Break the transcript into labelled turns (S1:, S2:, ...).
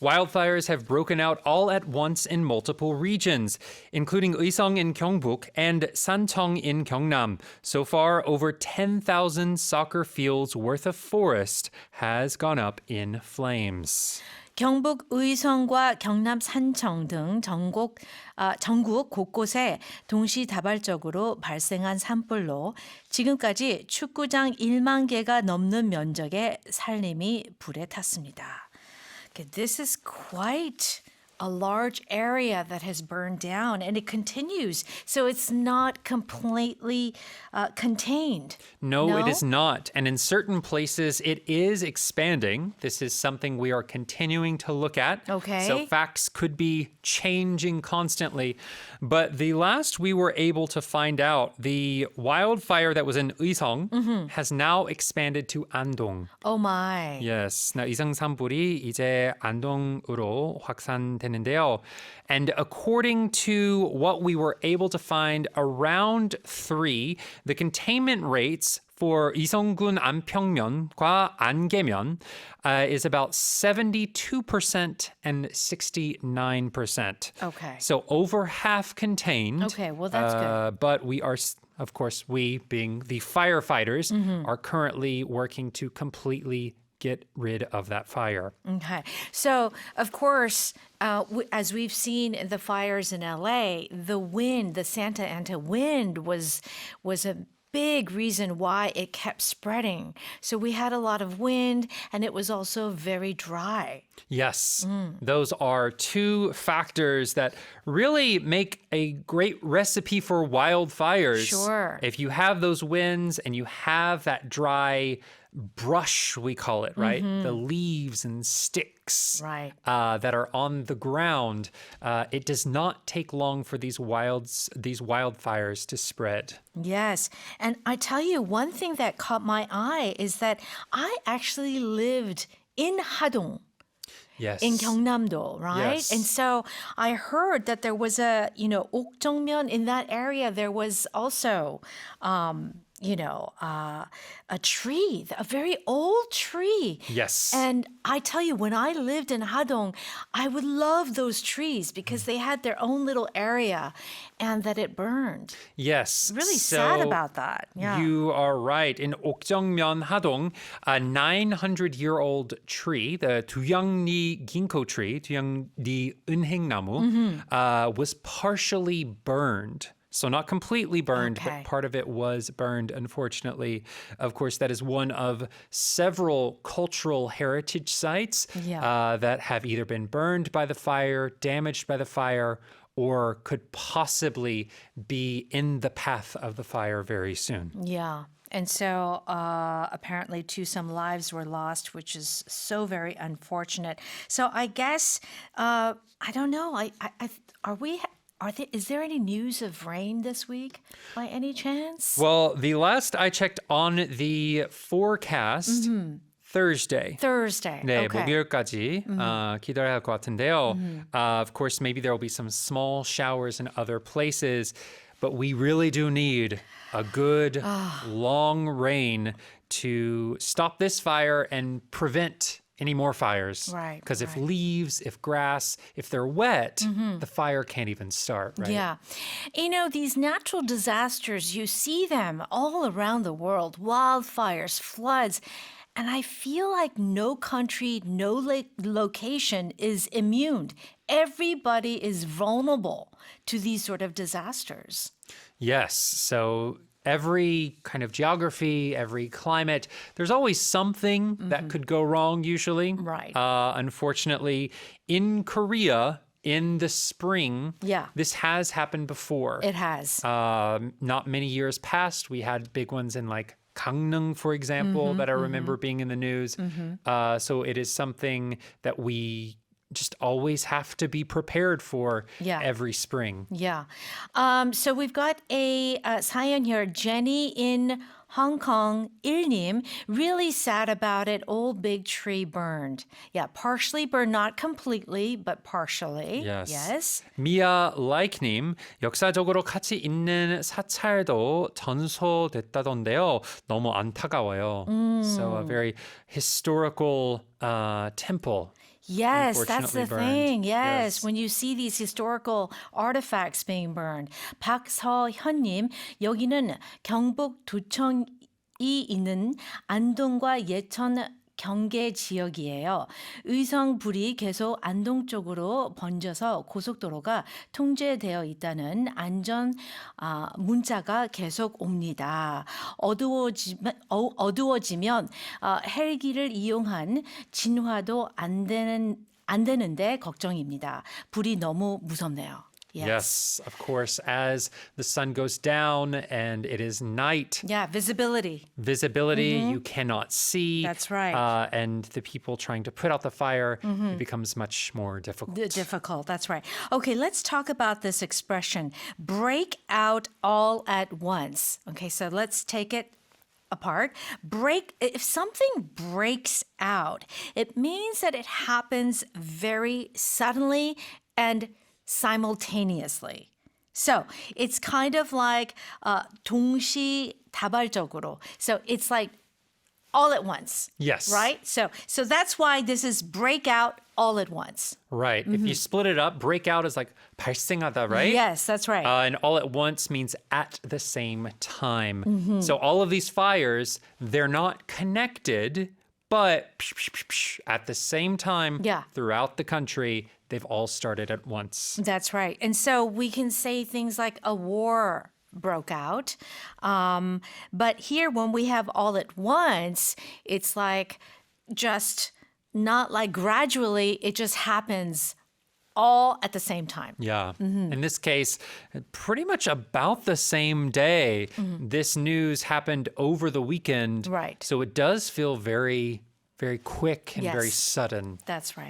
S1: Wildfires have broken out all at once in multiple regions, including Uiseong in Gyeongbuk and Sancheong in Gyeongnam. So far, over 10,000 soccer fields worth of forest has gone up in flames.
S2: 경북 의성과 경남 산청 등 전국 곳곳에 동시다발적으로 발생한 산불로 지금까지 축구장 1만 개가 넘는 면적의 산림이 불에 탔습니다. Okay, this is quite a large area that has burned down, and it continues. So it's not completely contained.
S1: No, it is not. And in certain places, it is expanding. This is something we are continuing to look at.
S2: Okay.
S1: So facts could be changing constantly. But the last we were able to find out, the wildfire that was in Uiseong has now expanded to Andong.
S2: Oh my.
S1: Yes. 나 이성 산불이 이제 안동으로 확산되는데요. And according to what we were able to find around 3, the containment rates for 이성군 안평면과 안개면 is about 72% and 69%.
S2: Okay.
S1: So over half contained.
S2: Okay, well, that's good.
S1: But we are, of course, we being the firefighters, are currently working to completely get rid of that fire.
S2: Okay. So, of course, as we've seen in the fires in LA, the wind, the Santa Ana wind was a big reason why it kept spreading. So we had a lot of wind, and it was also very dry.
S1: Yes, those are two factors that really make a great recipe for wildfires.
S2: Sure.
S1: If you have those winds and you have that dry brush, we call it, right? The leaves and sticks
S2: Right.
S1: that are on the ground. It does not take long for these wildfires to spread.
S2: Yes. And I tell you, one thing that caught my eye is that I actually lived in Hadong.
S1: Yes.
S2: In Gyeongnam-do, right?
S1: Yes.
S2: And so I heard that there was 옥정면 in that area, there was also, a tree, a very old tree.
S1: Yes.
S2: And I tell you, when I lived in Hadong, I would love those trees because they had their own little area and that it burned.
S1: Yes.
S2: Really sad about that. Yeah.
S1: You are right. In 옥정면 하동, a 900-year-old tree, the 두영리 ginkgo tree, 두영리 은행나무, was partially burned. So not completely burned,
S2: Okay.
S1: but part of it was burned, unfortunately. Of course, that is one of several cultural heritage sites that have either been burned by the fire, damaged by the fire, or could possibly be in the path of the fire very soon.
S2: Yeah. And so apparently too, some lives were lost, which is so very unfortunate. So I guess, I don't know, is there any news of rain this week by any chance?
S1: Well, the last I checked on the forecast, Thursday. 네,
S2: Okay.
S1: 목요일까지 기다려야 할 것 같은데요. Of course, maybe there will be some small showers in other places, but we really do need a good long rain to stop this fire and prevent any more fires.
S2: Right,
S1: Because if
S2: right.
S1: leaves, if grass, if they're wet, the fire can't even start, right?
S2: Yeah. These natural disasters, you see them all around the world, wildfires, floods. And I feel like no country, no location is immune. Everybody is vulnerable to these sort of disasters.
S1: Yes. So every kind of geography, every climate, there's always something that could go wrong usually.
S2: Right.
S1: Unfortunately, in Korea, in the spring,
S2: Yeah.
S1: this has happened before.
S2: It has.
S1: Not many years past, we had big ones in like Gyeongnam, for example, that I remember being in the news. So it is something that we just always have to be prepared for every spring.
S2: Yeah. So we've got a 사연 here. Jenny in Hong Kong, 일님, really sad about it. Old big tree burned. Yeah, partially burned, not completely, but partially.
S1: Yes. 미아 라이크님, 역사적으로 가치 있는 사찰도 전소됐다던데요. 너무 안타까워요. So a very historical temple
S2: Yes, that's the
S1: unfortunately burned.
S2: thing. Yes,
S1: Yes.
S2: when you see these historical artifacts being burned. 박서현님, 여기는 경북 도청이 있는 안동과 예천 경계 지역이에요. 의성 불이 계속 안동 쪽으로 번져서 고속도로가 통제되어 있다는 안전 문자가 계속 옵니다. 어두워지면 헬기를 이용한 진화도 안 되는데 걱정입니다. 불이 너무 무섭네요.
S1: Yes, of course. As the sun goes down and it is night,
S2: Yeah, visibility.
S1: you cannot see.
S2: That's right.
S1: And the people trying to put out the fire, it becomes much more difficult.
S2: Difficult, that's right. Okay, let's talk about this expression, break out all at once. Okay, so let's take it apart. If something breaks out, it means that it happens very suddenly and simultaneously. So it's kind of like 동시다발적으로. So it's like all at once.
S1: Yes.
S2: Right? So that's why this is break out all at once.
S1: Right. If you split it up, breakout is like 발생하다, right?
S2: Yes, that's right.
S1: And all at once means at the same time. So all of these fires, they're not connected, but at the same time
S2: Yeah.
S1: throughout the country, they've all started at once.
S2: That's right. And so we can say things like a war broke out. But here, when we have all at once, it's like just not like gradually, it just happens all at the same time.
S1: Yeah. In this case, pretty much about the same day. This news happened over the weekend.
S2: Right.
S1: So it does feel very, very quick and very
S2: Yes.
S1: sudden.
S2: That's right.